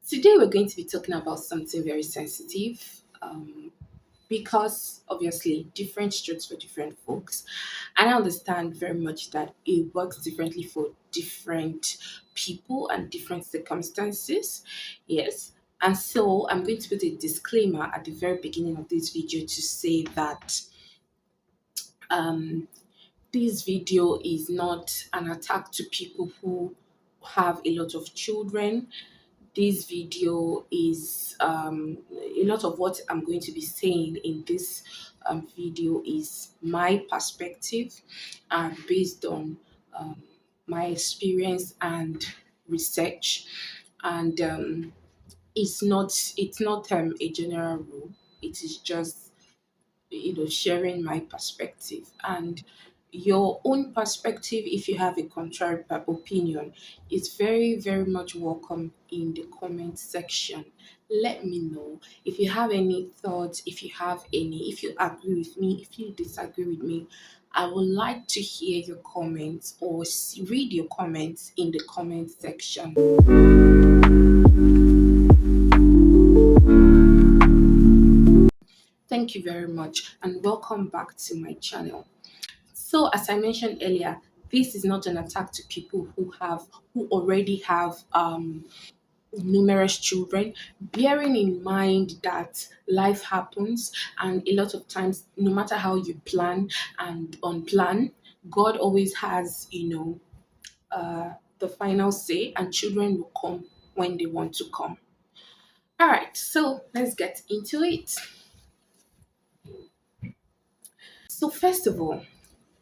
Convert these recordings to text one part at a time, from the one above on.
Today, we're going to be talking about something very sensitive because obviously, different strokes for different folks. And I understand very much that it works differently for different people and different circumstances. Yes. And so, I'm going to put a disclaimer at the very beginning of this video to say that um, this video is not an attack to people who have a lot of children. This video is a lot of what I'm going to be saying in this video is my perspective and based on um, my experience and research. And it's not a general rule. It is just sharing my perspective and your own perspective. If you have a contrary opinion, it's very very much welcome in the comment section. Let me know if you have any thoughts, if you agree with me, if you disagree with me. I would like to hear your comments or read your comments in the comment section. Thank you very much and welcome back to my channel. So, as I mentioned earlier, this is not an attack to people who already have numerous children, bearing in mind that life happens, and a lot of times, no matter how you plan and unplan, God always has the final say, and children will come when they want to come. All right, so let's get into it. So, first of all,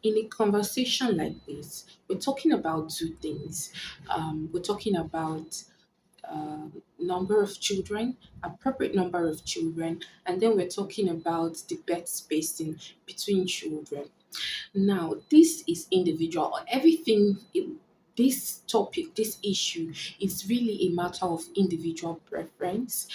in a conversation like this, we're talking about two things. We're talking about number of children, appropriate number of children, and then we're talking about the bed spacing between children. Now, this is individual. This topic, this issue is really a matter of individual preference.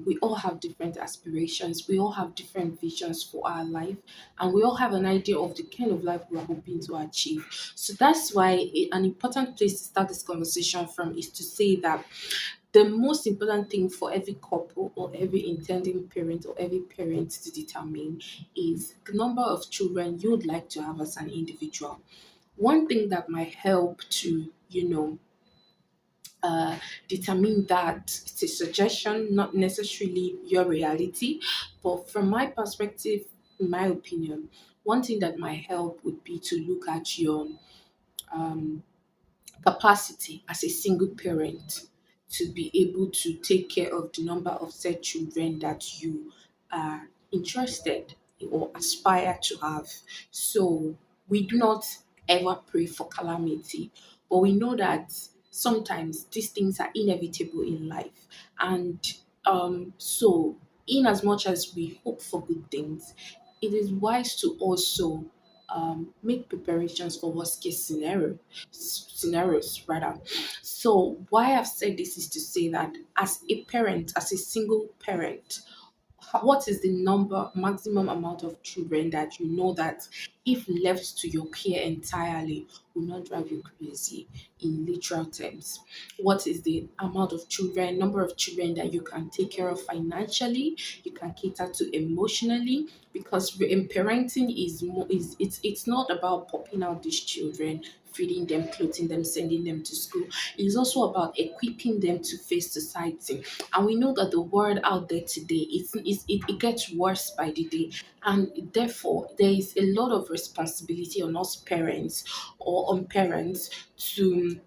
We all have different aspirations, we all have different visions for our life, and we all have an idea of the kind of life we are hoping to achieve. So that's why an important place to start this conversation from is to say that the most important thing for every couple or every intending parent or every parent to determine is the number of children you would like to have as an individual. One thing that might help to, determine that it's a suggestion, not necessarily your reality, but from my perspective, in my opinion, one thing that might help would be to look at your um, capacity as a single parent to be able to take care of the number of said children that you are interested or aspire to have. So we do not ever pray for calamity, but we know that sometimes these things are inevitable in life. And so, in as much as we hope for good things, it is wise to also make preparations for worst case scenarios rather. So why I've said this is to say that as a parent, as a single parent, what is the maximum amount of children that you know that if left to your care entirely will not drive you crazy in literal terms? What is the amount of children, number of children that you can take care of financially, you can cater to emotionally? Because in parenting is more is it's not about popping out these children, feeding them, clothing them, sending them to school. It's also about equipping them to face society. And we know that the world out there today it gets worse by the day, and therefore there is a lot of responsibility on us parents or on parents to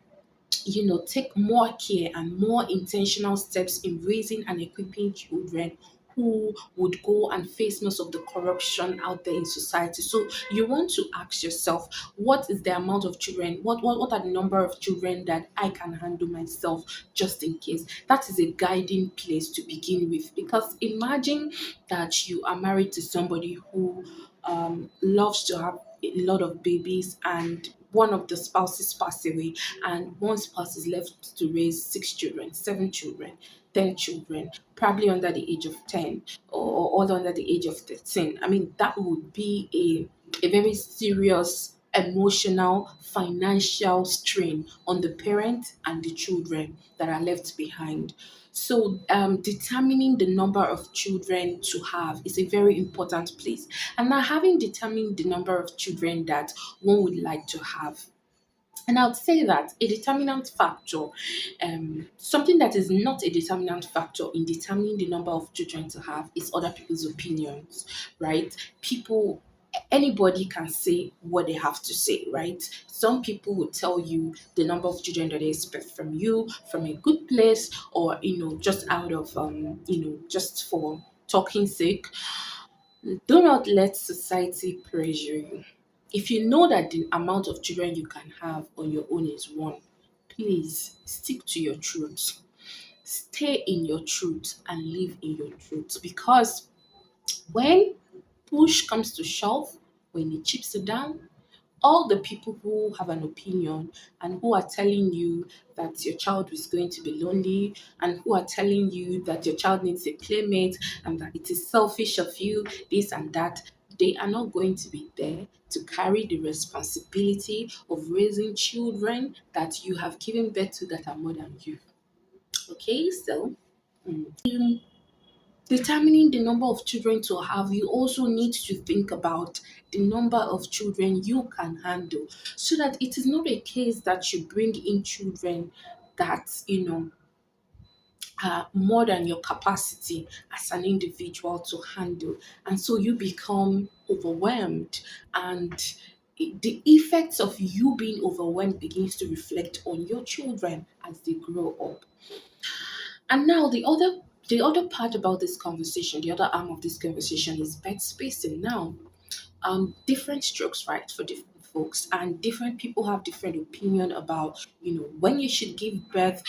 take more care and more intentional steps in raising and equipping children who would go and face most of the corruption out there in society. So you want to ask yourself, what is the amount of children? What are the number of children that I can handle myself just in case? That is a guiding place to begin with. Because imagine that you are married to somebody who loves to have a lot of babies, and one of the spouses pass away, and one spouse is left to raise 6 children, 7 children, 10 children, probably under the age of 10 or all under the age of 13. I mean, that would be a very serious emotional, financial strain on the parent and the children that are left behind. So, determining the number of children to have is a very important place. And now, having determined the number of children that one would like to have, and I would say that a determinant factor, something that is not a determinant factor in determining the number of children to have, is other people's opinions, right? People, anybody can say what they have to say, right? Some people will tell you the number of children that they expect from you, from a good place, or just out of just for talking sake. Do not let society pressure you. If you know that the amount of children you can have on your own is one, please stick to your truth. Stay in your truth and live in your truth. Because when push comes to shove, when the chips are down, all the people who have an opinion and who are telling you that your child is going to be lonely, and who are telling you that your child needs a playmate and that it is selfish of you, this and that, they are not going to be there to carry the responsibility of raising children that you have given birth to that are more than you. Okay, so determining the number of children to have, you also need to think about the number of children you can handle, so that it is not a case that you bring in children that are more than your capacity as an individual to handle, and so you become overwhelmed, and the effects of you being overwhelmed begins to reflect on your children as they grow up. And now the other part about this conversation, the other arm of this conversation, is bed spacing. Now, different strokes, right, for different folks, and different people have different opinion about when you should give birth,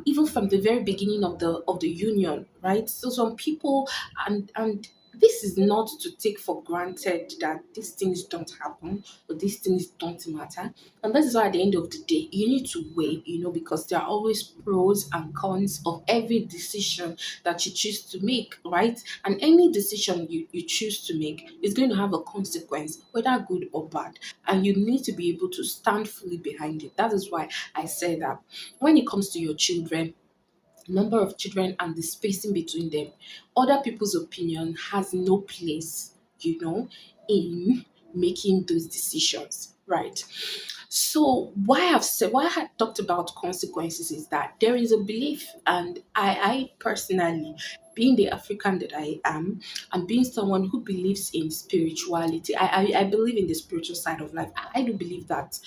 even from the very beginning of the union, right? So some people, and this is not to take for granted that these things don't happen or these things don't matter. And that is why at the end of the day, you need to weigh, because there are always pros and cons of every decision that you choose to make, right? And any decision you choose to make is going to have a consequence, whether good or bad. And you need to be able to stand fully behind it. That is why I say that when it comes to your children, number of children and the spacing between them, other people's opinion has no place, in making those decisions, right? So why I had talked about consequences is that there is a belief, and I personally, being the African that I am, and being someone who believes in spirituality, I believe in the spiritual side of life. I do believe that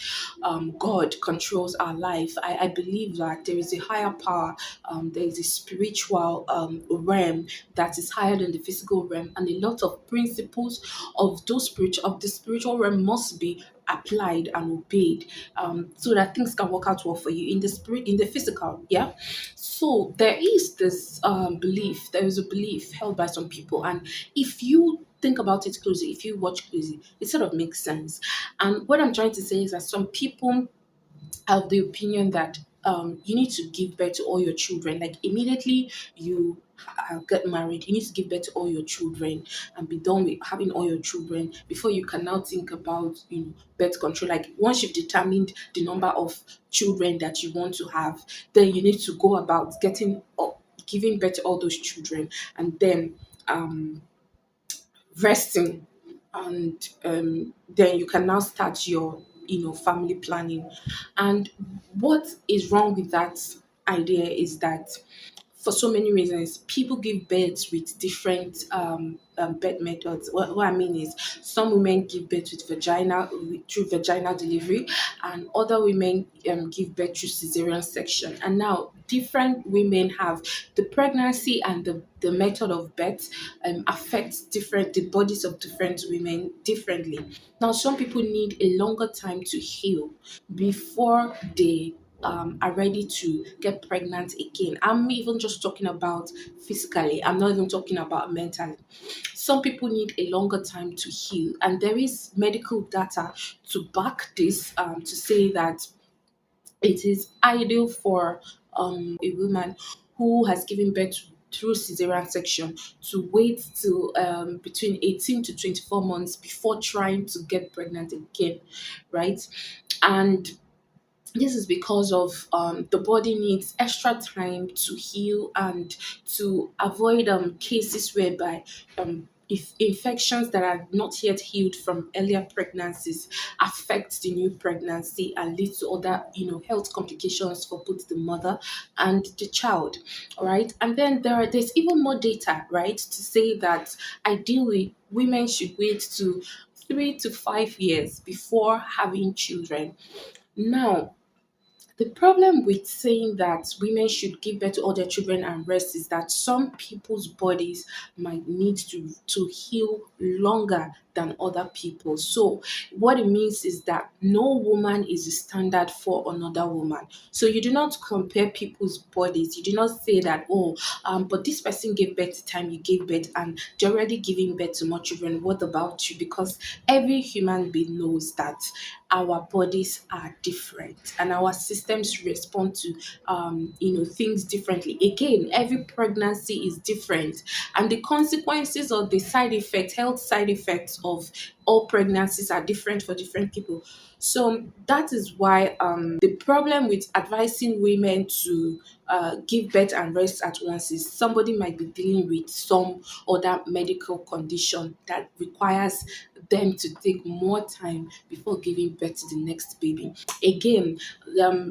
God controls our life. I believe that there is a higher power, there is a spiritual realm that is higher than the physical realm, and a lot of principles of the spiritual realm must be applied and obeyed, so that things can work out well for you in the spirit, in the physical. Yeah. So there is a belief held by some people, and if you think about it closely, if you watch closely, it sort of makes sense. And what I'm trying to say is that some people have the opinion that you need to give birth to all your children. Like immediately you get married, you need to give birth to all your children and be done with having all your children before you can now think about birth control. Like once you've determined the number of children that you want to have, then you need to go about giving birth to all those children, and then resting, and then you can now start your family planning. And what is wrong with that idea is that for so many reasons, people give birth with different birth methods. What I mean is, some women give birth through vaginal delivery, and other women give birth through cesarean section. And now, different women have the pregnancy, and the method of birth affects the bodies of different women differently. Now, some people need a longer time to heal before they are ready to get pregnant again. I'm even just talking about physically, I'm not even talking about mentally. Some people need a longer time to heal, and there is medical data to back this, to say that it is ideal for a woman who has given birth through cesarean section to wait till between 18 to 24 months before trying to get pregnant again, right? And this is because of the body needs extra time to heal and to avoid cases whereby if infections that are not yet healed from earlier pregnancies affect the new pregnancy and lead to other health complications for both the mother and the child. All right, and then there's even more data, right, to say that ideally women should wait to 3 to 5 years before having children. Now, the problem with saying that women should give birth to all their children and rest is that some people's bodies might need to heal longer than other people. So what it means is that no woman is a standard for another woman. So you do not compare people's bodies. You do not say that, oh, but this person gave birth the time you gave birth and they're already giving birth to more children. What about you? Because every human being knows that our bodies are different and our systems respond to things differently. Again, every pregnancy is different, and the consequences of the side effects, health side effects of all pregnancies are different for different people. So that is why the problem with advising women to give birth and rest at once is somebody might be dealing with some other medical condition that requires them to take more time before giving birth to the next baby. Again,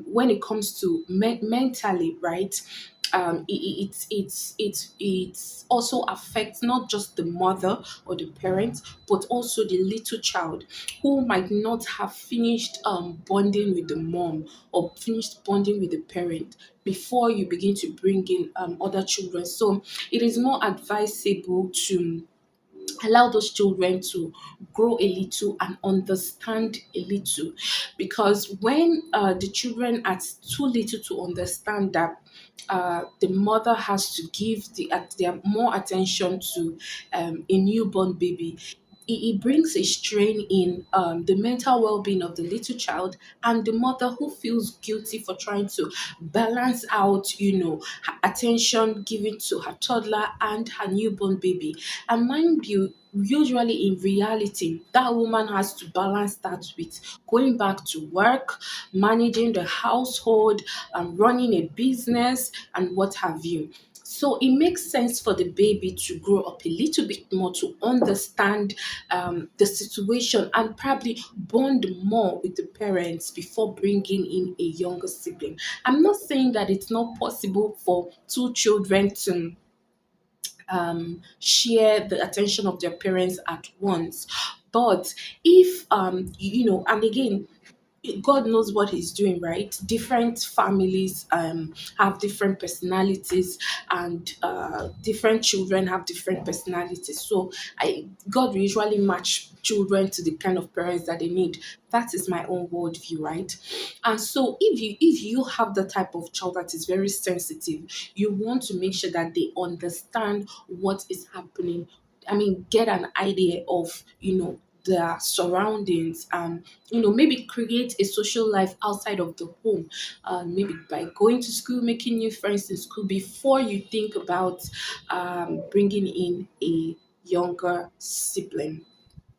when it comes to mentally, right? It also affects not just the mother or the parent, but also the little child who might not have finished bonding with the mom or finished bonding with the parent before you begin to bring in other children. So it is more advisable to allow those children to grow a little and understand a little, because when the children are too little to understand that the mother has to give their more attention to a newborn baby, it brings a strain in the mental well-being of the little child and the mother, who feels guilty for trying to balance out her attention given to her toddler and her newborn baby. And mind you, usually in reality, that woman has to balance that with going back to work, managing the household, and running a business, and what have you. So it makes sense for the baby to grow up a little bit more to understand the situation and probably bond more with the parents before bringing in a younger sibling. I'm not saying that it's not possible for two children to share the attention of their parents at once. But if and again, God knows what He's doing, right? Different families have different personalities, and different children have different personalities. So God will usually match children to the kind of parents that they need. That is my own worldview, right? And so if you have the type of child that is very sensitive, you want to make sure that they understand what is happening. I mean, get an idea of their surroundings, and maybe create a social life outside of the home, maybe by going to school, making new friends in school before you think about bringing in a younger sibling.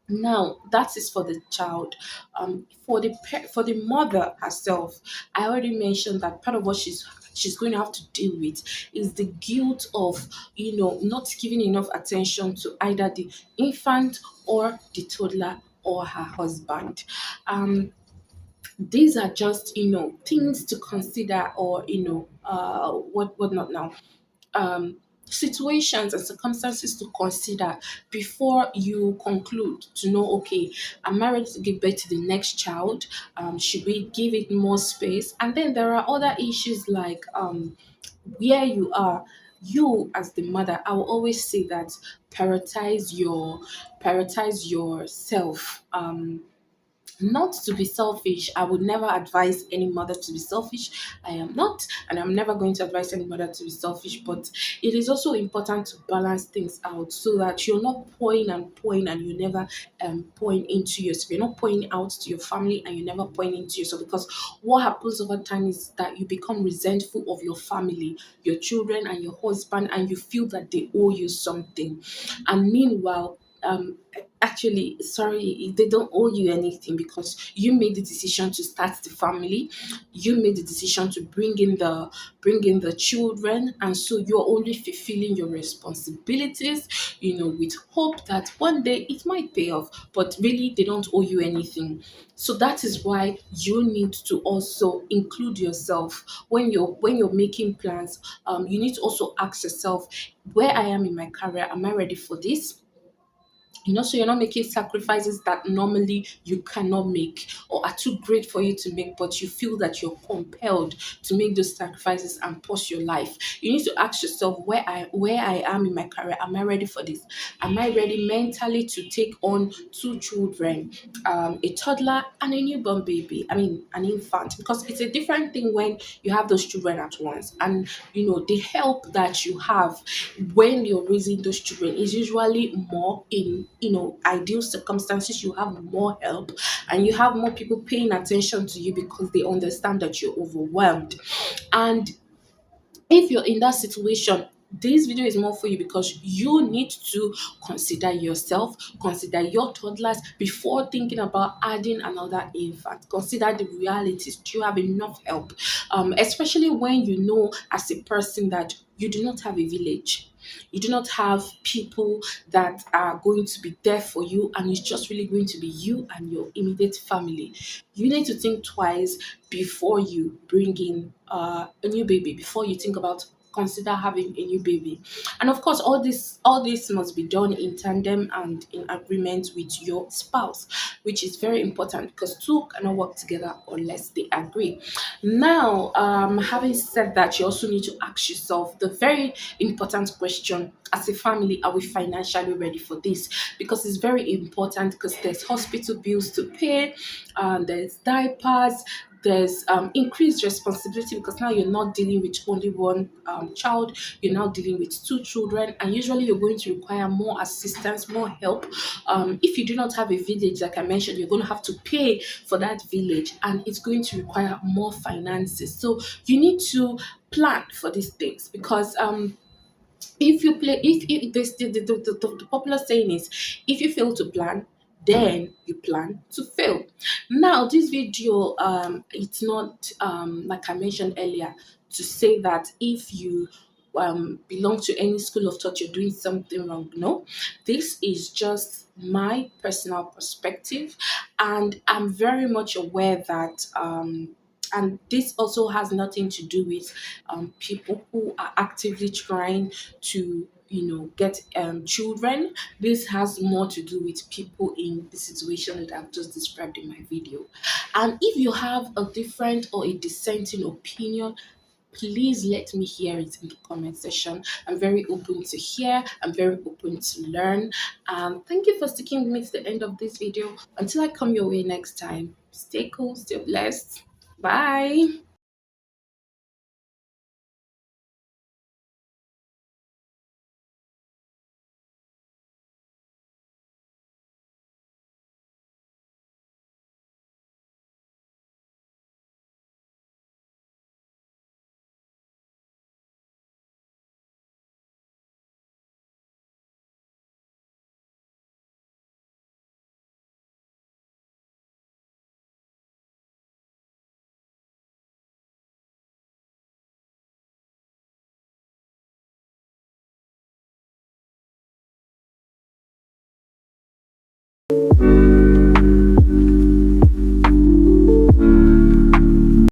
Now that is for the child. For the mother herself, I already mentioned that part of what she's going to have to deal with is the guilt of not giving enough attention to either the infant or the toddler or her husband. These are just things to consider, or what not now, situations and circumstances to consider before you conclude to know, okay, I'm married to give birth to the next child. Should we give it more space? And then there are other issues like where you are. You as the mother, I will always say that prioritize yourself. Not to be selfish. I would never advise any mother to be selfish. I am not, and I'm never going to advise any mother to be selfish. But it is also important to balance things out so that you're not pouring and pouring and you never pouring into yourself. You're not pouring out to your family and you never pouring into yourself, because what happens over time is that you become resentful of your family, your children, and your husband, and you feel that they owe you something. And meanwhile, actually, sorry, they don't owe you anything, because you made the decision to start the family, you made the decision to bring in the children, and so you're only fulfilling your responsibilities, with hope that one day it might pay off, but really they don't owe you anything. So that is why you need to also include yourself when you're making plans. You need to also ask yourself, where I am in my career, am I ready for this? So you're not making sacrifices that normally you cannot make or are too great for you to make, but you feel that you're compelled to make those sacrifices and pause your life. You need to ask yourself, where I am in my career, am I ready for this? Am I ready mentally to take on two children, a toddler and a newborn baby? I mean, an infant, because it's a different thing when you have those children at once, and the help that you have when you're raising those children is usually more in ideal circumstances. You have more help and you have more people paying attention to you because they understand that you're overwhelmed. And if you're in that situation, this video is more for you, because you need to consider yourself, consider your toddlers before thinking about adding another infant. Consider the realities. Do you have enough help? Especially when you know as a person that you do not have a village. You do not have people that are going to be there for you, and it's just really going to be you and your immediate family. You need to think twice before you bring in a new baby, before you think about consider having a new baby. And of course, all this must be done in tandem and in agreement with your spouse, which is very important, because two cannot work together unless they agree. Now, having said that, you also need to ask yourself the very important question: as a family, are we financially ready for this? Because it's very important, because there's hospital bills to pay, there's diapers, there's increased responsibility, because now you're not dealing with only one child, you're now dealing with two children, and usually you're going to require more assistance, more help. If you do not have a village, like I mentioned, you're going to have to pay for that village, and it's going to require more finances. So you need to plan for these things, because if you play if this the popular saying is, if you fail to plan, then you plan to fail. Now this video, it's not like I mentioned earlier, to say that if you belong to any school of thought, you're doing something wrong. No, this is just my personal perspective, and I'm very much aware that and this also has nothing to do with people who are actively trying to get children. This has more to do with people in the situation that I've just described in my video. And if you have a different or a dissenting opinion, please let me hear it in the comment section. I'm very open to hear, I'm very open to learn. Thank you for sticking with me to the end of this video. Until I come your way next time, stay cool, stay blessed. Bye.